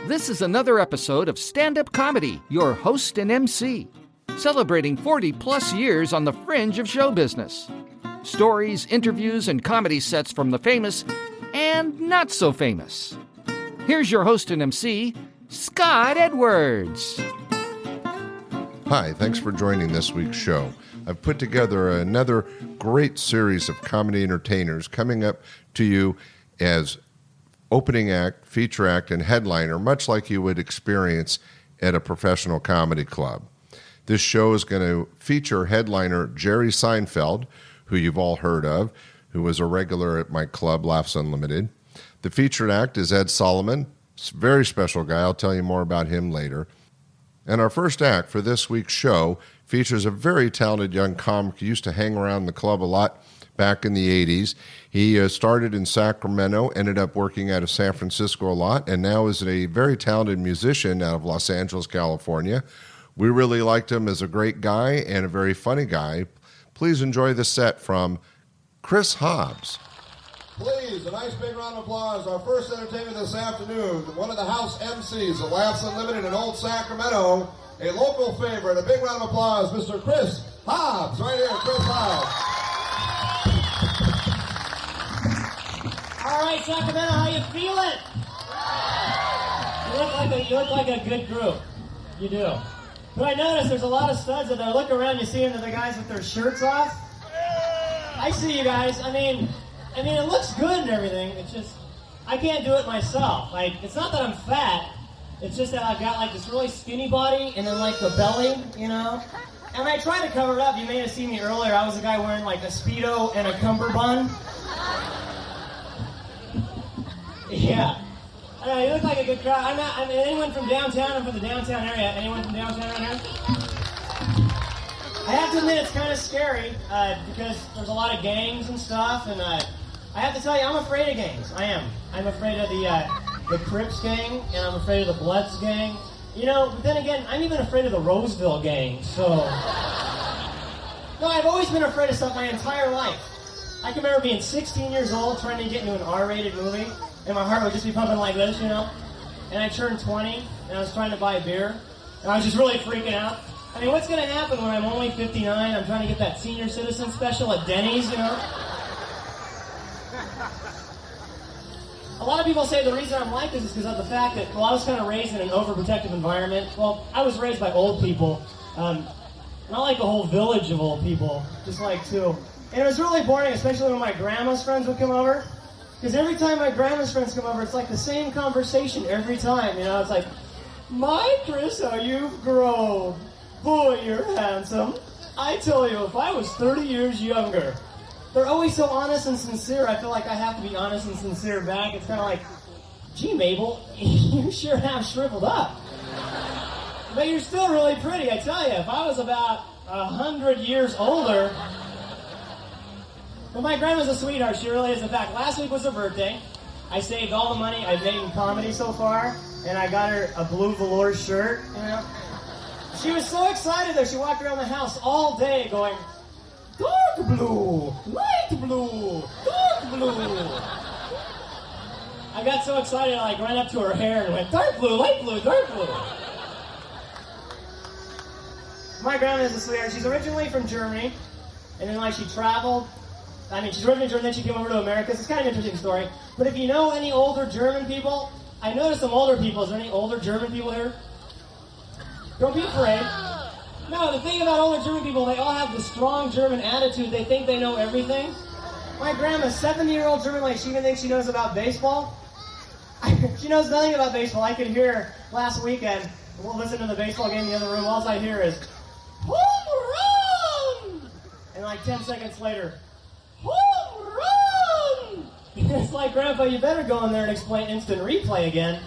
This is another episode of Standup Comedy, your host and MC, celebrating 40-plus years on the fringe of show business. Stories, interviews, and comedy sets from the famous and not so famous. Here's your host and MC, Scott Edwards. Hi, thanks for joining this week's show. I've put together another great series of comedy entertainers coming up to you as opening act, feature act, and headliner, much like you would experience at a professional comedy club. This show is going to feature headliner Jerry Seinfeld, who you've all heard of, who was a regular at my club, Laughs Unlimited. The featured act is Ed Solomon, very special guy. I'll tell you more about him later. And our first act for this week's show features a very talented young comic who used to hang around the club a lot back in the 80s. He started in Sacramento, ended up working out of San Francisco a lot, and now is a very talented musician out of Los Angeles, California. We really liked him as a great guy and a very funny guy. Please enjoy the set from Chris Hobbs. Please, a nice big round of applause. Our first entertainer this afternoon, one of the house MCs of Laughs Unlimited in Old Sacramento, a local favorite. A big round of applause, Mr. Chris Hobbs. Right here, Chris Hobbs. All right, Sacramento, how you feeling? You look like a good group. You do. But I noticed there's a lot of studs that I look around, you see them, the guys with their shirts off. I see you guys. I mean, it looks good and everything. It's just, I can't do it myself. Like, it's not that I'm fat. It's just that I've got like this really skinny body and then like the belly, you know? And I try to cover it up. You may have seen me earlier. I was a guy wearing like a Speedo and a cummerbund. Yeah. I don't know, you look like a good crowd. I'm anyone from downtown? I'm from the downtown area. Anyone from downtown right here? I have to admit it's kind of scary because there's a lot of gangs and stuff, and I have to tell you, I'm afraid of gangs. I am. I'm afraid of the Crips gang, and I'm afraid of the Bloods gang. You know, but then again, I'm even afraid of the Roseville gang, so... No, I've always been afraid of stuff my entire life. I can remember being 16 years old, trying to get into an R-rated movie, and my heart would just be pumping like this, you know? And I turned 20, and I was trying to buy a beer, and I was just really freaking out. I mean, what's going to happen when I'm only 59? I'm trying to get that senior citizen special at Denny's, you know? A lot of people say the reason I'm like this is because of the fact that, well, I was kind of raised in an overprotective environment. Well, I was raised by old people. Not like a whole village of old people, just like two. And it was really boring, especially when my grandma's friends would come over. Because every time my grandma's friends come over, it's like the same conversation every time, you know? It's like, my Chris, how you've grown. Boy, you're handsome. I tell you, if I was 30 years younger. They're always so honest and sincere. I feel like I have to be honest and sincere back. It's kind of like, gee, Mabel, you sure have shriveled up. But you're still really pretty, I tell you. If I was about 100 years older... Well, my grandma's a sweetheart. She really is. In fact, last week was her birthday. I saved all the money I've made in comedy so far, and I got her a blue velour shirt, you know. She was so excited, though. She walked around the house all day going, dark blue, light blue, dark blue. I got so excited, I like ran up to her hair and went, dark blue, light blue, dark blue. My grandma's a sweetheart. She's originally from Germany, and then like she traveled. I mean, she's originally German, then she came over to America. So it's kind of an interesting story. But if you know any older German people, I noticed some older people. Is there any older German people here? Don't be afraid. No, the thing about older German people, they all have the strong German attitude. They think they know everything. My grandma, 70-year-old German lady, she even thinks she knows about baseball. She knows nothing about baseball. I could hear her last weekend. We'll listen to the baseball game in the other room. All I hear is, home run! And like 10 seconds later, home run! It's like, Grandpa, you better go in there and explain instant replay again.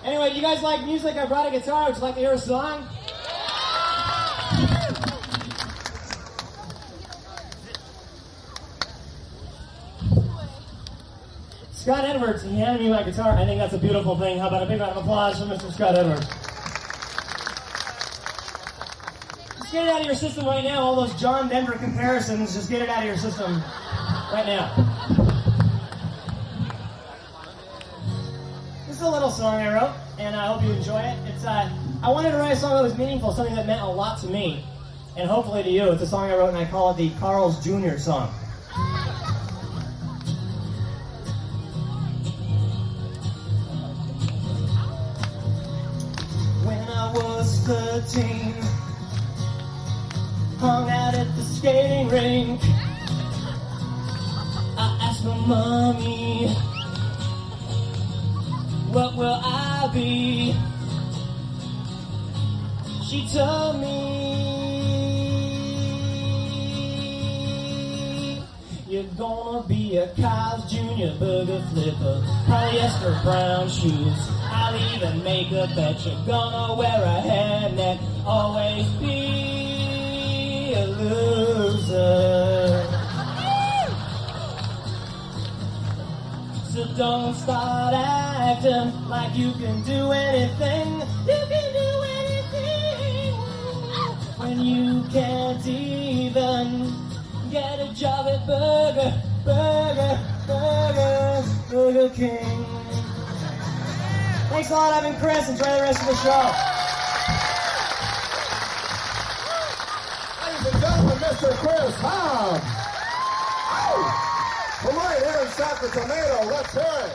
Anyway, you guys like music? I brought a guitar. Would you like to hear a song? Scott Edwards, he handed me my guitar. I think that's a beautiful thing. How about a big round of applause for Mr. Scott Edwards? Just get it out of your system right now. All those John Denver comparisons, just get it out of your system right now. This is a little song I wrote, and I hope you enjoy it. It's I wanted to write a song that was meaningful, something that meant a lot to me, and hopefully to you. It's a song I wrote, and I call it the Carl's Jr. song. When I was 13, hung out at the skating rink, I asked my mommy, what will I be? She told me, you're gonna be a Carl's Jr. burger flipper, polyester brown shoes. I'll even make a bet you're gonna wear a hairnet, always be a loser. So don't start acting like you can do anything. You can do anything when you can't even get a job at Burger King. Thanks a lot, I've been Chris. Enjoy the rest of the show. Ladies and gentlemen, Mr. Chris Hobbs. From right here in Sacramento, let's hear it.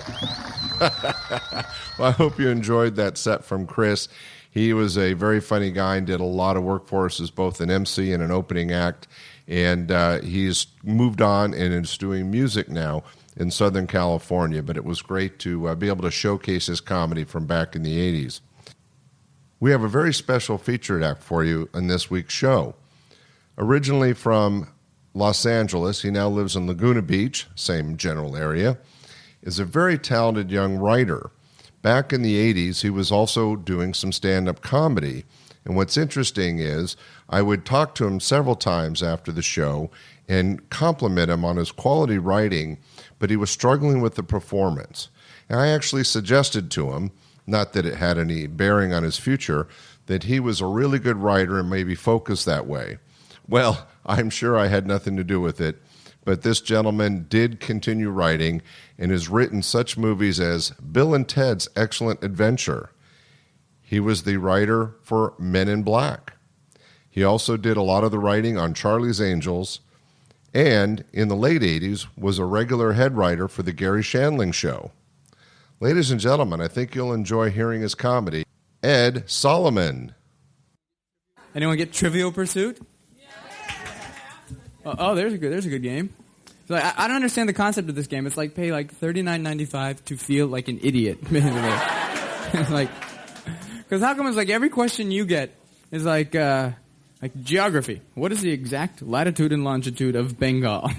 Well, I hope you enjoyed that set from Chris. He was a very funny guy and did a lot of work for us as both an MC and an opening act. And he's moved on and is doing music now in Southern California. But it was great to be able to showcase his comedy from back in the 80s. We have a very special featured act for you in this week's show. Originally from Los Angeles, he now lives in Laguna Beach, same general area, is a very talented young writer. Back in the 80s, he was also doing some stand-up comedy. And what's interesting is I would talk to him several times after the show and compliment him on his quality writing, but he was struggling with the performance. And I actually suggested to him, not that it had any bearing on his future, that he was a really good writer and maybe focus that way. Well, I'm sure I had nothing to do with it, but this gentleman did continue writing and has written such movies as Bill and Ted's Excellent Adventure. He was the writer for Men in Black. He also did a lot of the writing on Charlie's Angels, and in the late 80s was a regular head writer for the Gary Shandling Show. Ladies and gentlemen, I think you'll enjoy hearing his comedy. Ed Solomon. Anyone get Trivial Pursuit? Oh, there's a good game. So I don't understand the concept of this game. It's like pay like $39.95 to feel like an idiot. It's like, because how come it's like every question you get is like geography. What is the exact latitude and longitude of Bengal?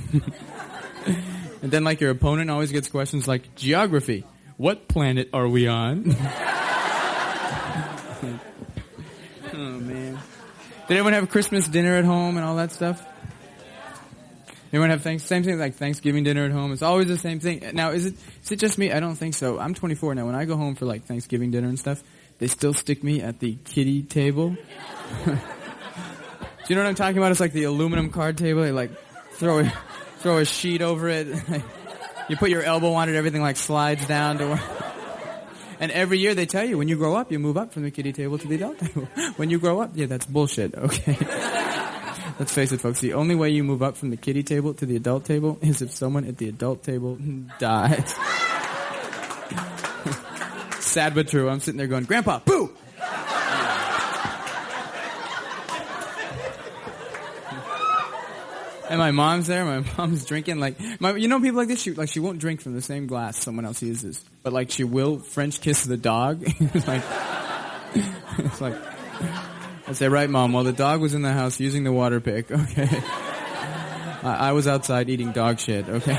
And then like your opponent always gets questions like geography. What planet are we on? Oh man. Did everyone have Christmas dinner at home and all that stuff? Anyone have same thing like Thanksgiving dinner at home? It's always the same thing. Now, is it just me? I don't think so. I'm 24 now. When I go home for like Thanksgiving dinner and stuff, they still stick me at the kiddie table. Do you know what I'm talking about? It's like the aluminum card table. They like throw a sheet over it. You put your elbow on it. Everything like slides down to. And every year they tell you when you grow up, you move up from the kiddie table to the adult table. When you grow up, yeah, that's bullshit. Okay. Let's face it, folks. The only way you move up from the kiddie table to the adult table is if someone at the adult table dies. Sad but true. I'm sitting there going, Grandpa, boo! And my mom's there. My mom's drinking. Like, you know, people like this. She won't drink from the same glass someone else uses, but like she will French kiss the dog. It's like. I say, right, Mom, while the dog was in the house using the water pick, okay, I was outside eating dog shit, okay?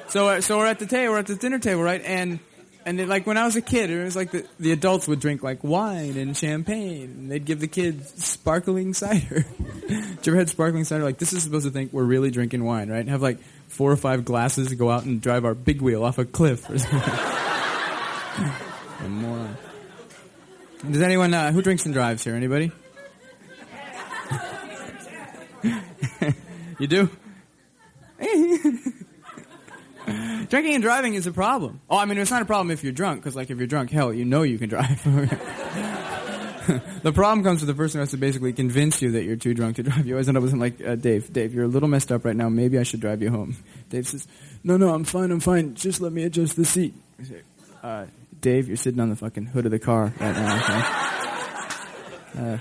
So we're at the dinner table, right? And like when I was a kid, it was like the adults would drink like wine and champagne, and they'd give the kids sparkling cider. Did you ever had sparkling cider? Like, this is supposed to think we're really drinking wine, right? And have like 4 or 5 glasses to go out and drive our big wheel off a cliff or something. A moron. Does anyone who drinks and drives here? Anybody? You do? Drinking and driving is a problem. Oh, I mean, it's not a problem if you're drunk, because, like, if you're drunk, hell, you know you can drive. The problem comes with the person who has to basically convince you that you're too drunk to drive. You always end up with something like, Dave, you're a little messed up right now. Maybe I should drive you home. Dave says, no, I'm fine. Just let me adjust the seat. I say, Dave, you're sitting on the fucking hood of the car right now, okay?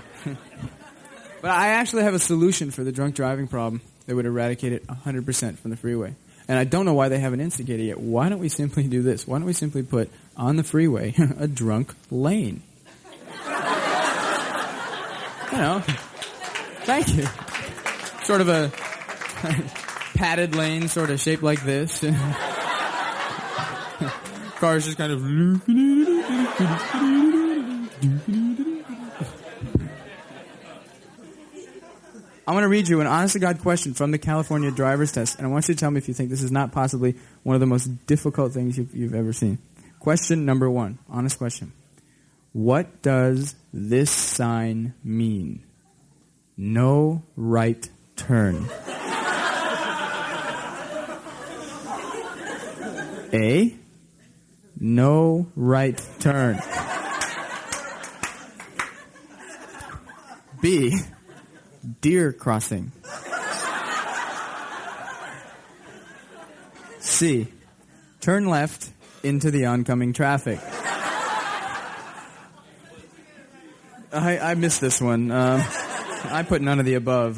But I actually have a solution for the drunk driving problem that would eradicate it 100% from the freeway. And I don't know why they haven't instigated it yet. Why don't we simply do this? Why don't we simply put on the freeway a drunk lane? You know, thank you. Sort of a padded lane, sort of shaped like this. Cars just kind of... I want to read you an honest-to-God question from the California driver's test, and I want you to tell me if you think this is not possibly one of the most difficult things you've ever seen. Question number 1, honest question. What does this sign mean? No right turn. A, no right turn. B, deer crossing. C, turn left into the oncoming traffic. I missed this one. I put none of the above.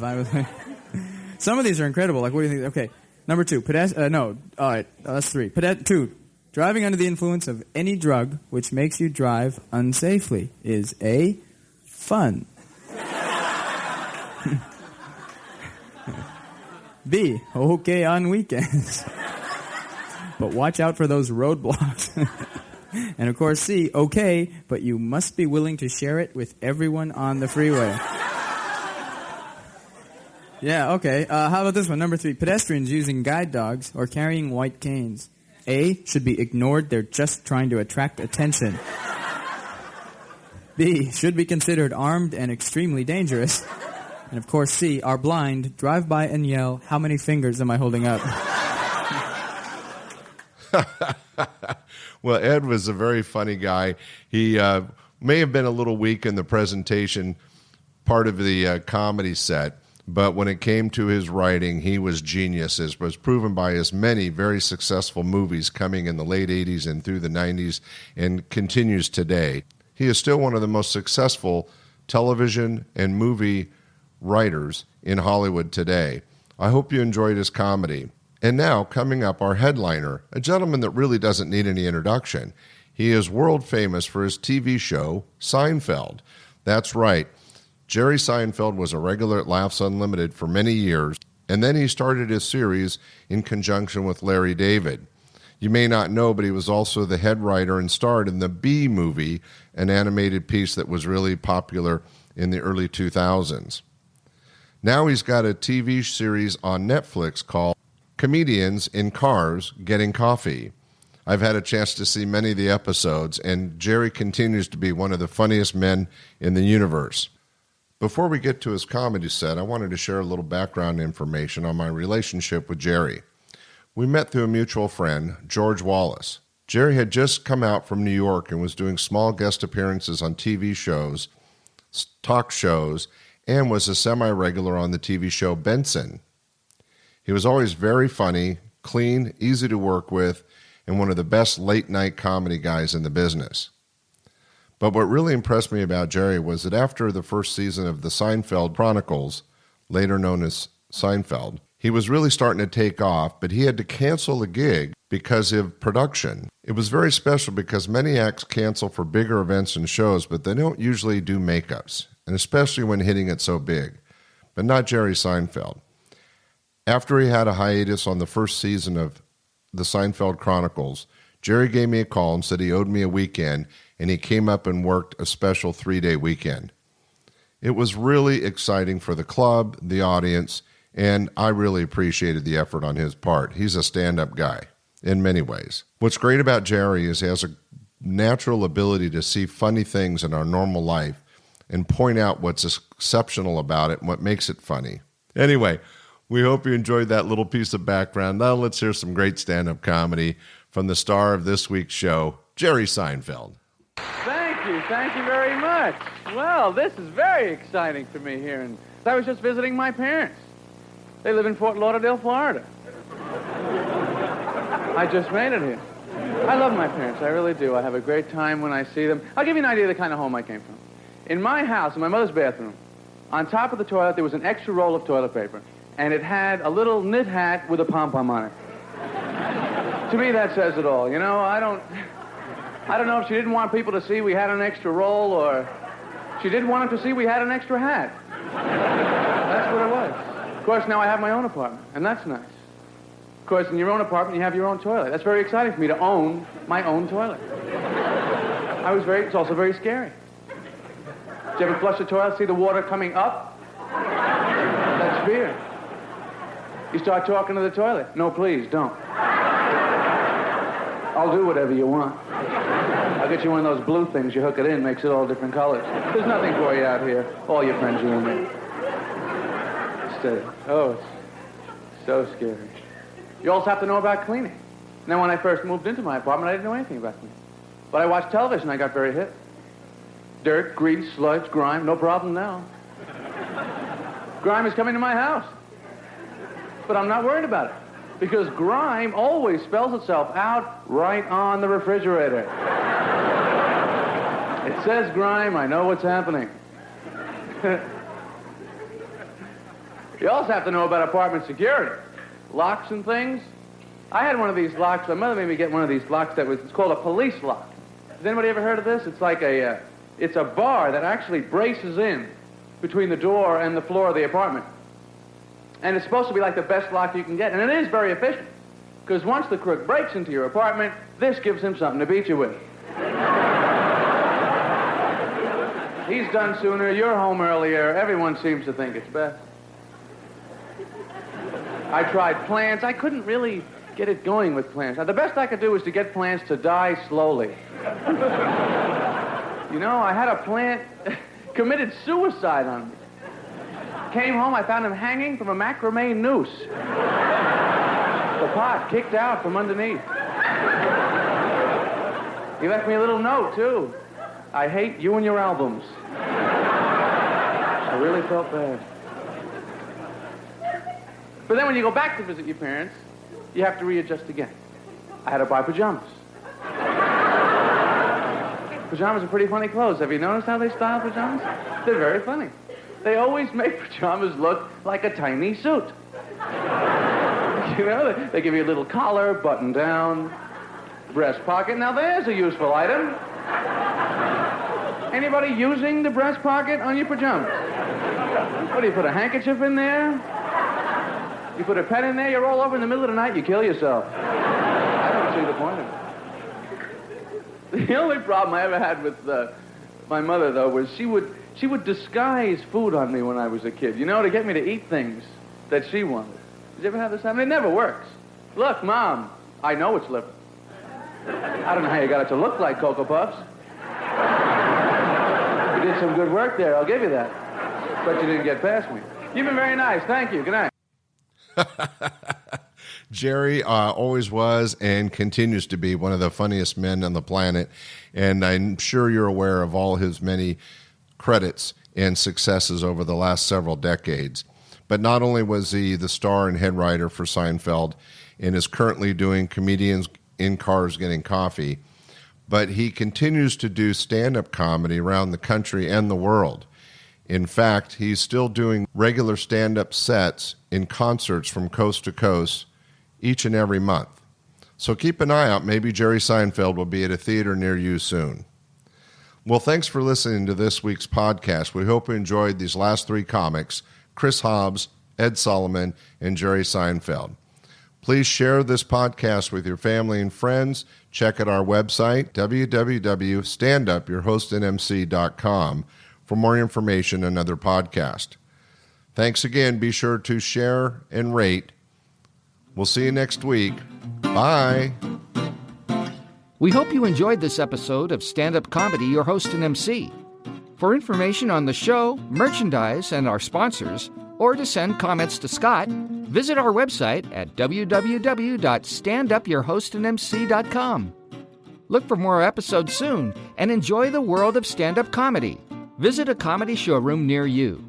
Some of these are incredible. Like, what do you think? Okay, number 2. No, all right, that's 3. 2. Driving under the influence of any drug which makes you drive unsafely is A, fun. B, okay on weekends. But watch out for those roadblocks. And of course, C, okay, but you must be willing to share it with everyone on the freeway. Yeah, okay. How about this one? Number 3, pedestrians using guide dogs or carrying white canes. A, should be ignored. They're just trying to attract attention. B, should be considered armed and extremely dangerous. And of course, C, are blind, drive by and yell, how many fingers am I holding up? Well, Ed was a very funny guy. He may have been a little weak in the presentation part of the comedy set, but when it came to his writing, he was genius, as was proven by his many very successful movies coming in the late 80s and through the 90s and continues today. He is still one of the most successful television and movie writers in Hollywood today. I hope you enjoyed his comedy. And now, coming up, our headliner, a gentleman that really doesn't need any introduction. He is world famous for his TV show, Seinfeld. That's right. Jerry Seinfeld was a regular at Laughs Unlimited for many years, and then he started his series in conjunction with Larry David. You may not know, but he was also the head writer and starred in the Bee Movie, an animated piece that was really popular in the early 2000s. Now he's got a TV series on Netflix called Comedians in Cars Getting Coffee. I've had a chance to see many of the episodes, and Jerry continues to be one of the funniest men in the universe. Before we get to his comedy set, I wanted to share a little background information on my relationship with Jerry. We met through a mutual friend, George Wallace. Jerry had just come out from New York and was doing small guest appearances on TV shows, talk shows, and was a semi-regular on the TV show Benson. He was always very funny, clean, easy to work with, and one of the best late-night comedy guys in the business. But what really impressed me about Jerry was that after the first season of the Seinfeld Chronicles, later known as Seinfeld, he was really starting to take off, but he had to cancel a gig because of production. It was very special because many acts cancel for bigger events and shows, but they don't usually do makeups, and especially when hitting it so big. But not Jerry Seinfeld. After he had a hiatus on the first season of the Seinfeld Chronicles, Jerry gave me a call and said he owed me a weekend, and he came up and worked a special 3-day weekend. It was really exciting for the club, the audience, and I really appreciated the effort on his part. He's a stand-up guy in many ways. What's great about Jerry is he has a natural ability to see funny things in our normal life and point out what's exceptional about it and what makes it funny. Anyway, We hope you enjoyed that little piece of background. Now let's hear some great stand-up comedy from the star of this week's show, Jerry Seinfeld. Thank you very much. Well, this is very exciting for me here. And I was just visiting my parents. They live in Fort Lauderdale, Florida. I just made it here. I love my parents, I really do. I have a great time when I see them. I'll give you an idea of the kind of home I came from. In my house, in my mother's bathroom, on top of the toilet, there was an extra roll of toilet paper, and it had a little knit hat with a pom-pom on it. To me, that says it all. You know, I don't know if she didn't want people to see we had an extra roll, or she didn't want them to see we had an extra hat. That's what it was. Of course, now I have my own apartment, and that's nice. Of course, in your own apartment, you have your own toilet. That's very exciting for me to own my own toilet. It's also very scary. Did you ever flush the toilet, see the water coming up? That's fear. You start talking to the toilet. No, please, don't. I'll do whatever you want. I'll get you one of those blue things. You hook it in, makes it all different colors. There's nothing for you out here. All your friends are in there. Steady. Oh, it's so scary. You also have to know about cleaning. Now, when I first moved into my apartment, I didn't know anything about cleaning. But I watched television. I got very hip. Dirt, grease, sludge, grime, no problem now. Grime is coming to my house. But I'm not worried about it. Because grime always spells itself out right on the refrigerator. It says grime, I know what's happening. You also have to know about apartment security. Locks and things. I had one of these locks. My mother made me get one of these locks it's called a police lock. Has anybody ever heard of this? It's like it's a bar that actually braces in between the door and the floor of the apartment. And it's supposed to be like the best lock you can get. And it is very efficient. Because once the crook breaks into your apartment, this gives him something to beat you with. He's done sooner, you're home earlier, everyone seems to think it's best. I tried plants. I couldn't really get it going with plants. Now, the best I could do was to get plants to die slowly. You know, I had a plant committed suicide on me. Came home, I found him hanging from a macrame noose. The pot kicked out from underneath. He left me a little note, too. I hate you and your albums. I really felt bad. But then when you go back to visit your parents, you have to readjust again. I had to buy pajamas. Pajamas are pretty funny clothes. Have you noticed how they style pajamas? They're very funny. They always make pajamas look like a tiny suit. You know, they give you a little collar, button down, breast pocket. Now there's a useful item. Anybody using the breast pocket on your pajamas? What do you put, a handkerchief in there? You put a pen in there, you roll over in the middle of the night, you kill yourself. I don't see the point of it. The only problem I ever had with my mother, though, was she would disguise food on me when I was a kid, you know, to get me to eat things that she wanted. Did you ever have this happen? It never works. Look, Mom, I know it's liver. I don't know how you got it to look like Cocoa Puffs. You did some good work there, I'll give you that. But you didn't get past me. You've been very nice. Thank you. Good night. Jerry always was and continues to be one of the funniest men on the planet, and I'm sure you're aware of all his many credits and successes over the last several decades. But not only was he the star and head writer for Seinfeld and is currently doing Comedians in Cars Getting Coffee, but he continues to do stand-up comedy around the country and the world. In fact, he's still doing regular stand-up sets in concerts from coast to coast each and every month. So keep an eye out. Maybe Jerry Seinfeld will be at a theater near you soon. Well, thanks for listening to this week's podcast. We hope you enjoyed these last three comics, Chris Hobbs, Ed Solomon, and Jerry Seinfeld. Please share this podcast with your family and friends. Check out our website, www.standupyourhostandmc.com, for more information and other podcasts. Thanks again. Be sure to share and rate. We'll see you next week. Bye. We hope you enjoyed this episode of Stand-Up Comedy, Your Host and MC. For information on the show, merchandise, and our sponsors, or to send comments to Scott, visit our website at www.standupyourhostandmc.com. Look for more episodes soon and enjoy the world of stand-up comedy. Visit a comedy showroom near you.